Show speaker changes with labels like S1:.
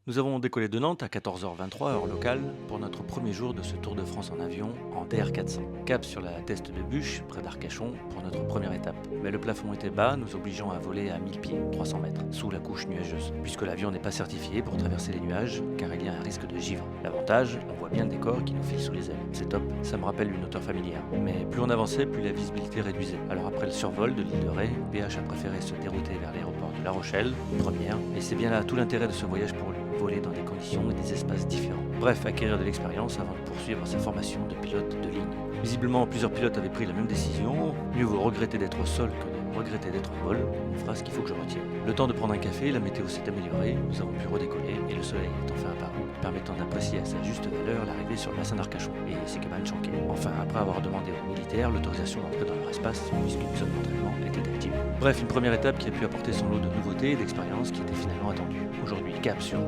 S1: Nous avons décollé de Nantes à 14h23 heure locale pour notre premier jour de ce Tour de France en avion en DR400. Cap sur la Teste de Buch, près d'Arcachon, pour notre première étape. Mais le plafond était bas, nous obligeant à voler à 1000 pieds, 300 mètres, sous la couche nuageuse, puisque l'avion n'est pas certifié pour traverser les nuages, car il y a un risque de givre. L'avantage, on voit bien le décor qui nous file sous les ailes. C'est top, ça me rappelle une hauteur familière. Mais plus on avançait, plus la visibilité réduisait. Alors après le survol de l'île de Ré, PH a préféré se dérouter vers l'aéroport de La Rochelle, première, et c'est bien là tout l'intérêt de ce voyage pour lui. Voler dans des conditions et des espaces différents. Bref, acquérir de l'expérience avant de poursuivre sa formation de pilote de ligne. Visiblement, plusieurs pilotes avaient pris la même décision. Mieux vaut regretter d'être au sol que de regretter d'être en vol. Une phrase qu'il faut que je retienne. Le temps de prendre un café, la météo s'est améliorée, nous avons pu redécoller et le soleil est enfin apparu, permettant d'apprécier à sa juste valeur l'arrivée sur le bassin d'Arcachon et ses cabanes chanquées. Enfin, après avoir demandé aux militaires l'autorisation d'entrer dans leur espace, puisqu'une zone d'entraînement était active. Bref, une première étape qui a pu apporter son lot de nouveautés et d'expériences qui étaient finalement attendues. Aujourd'hui, cap sur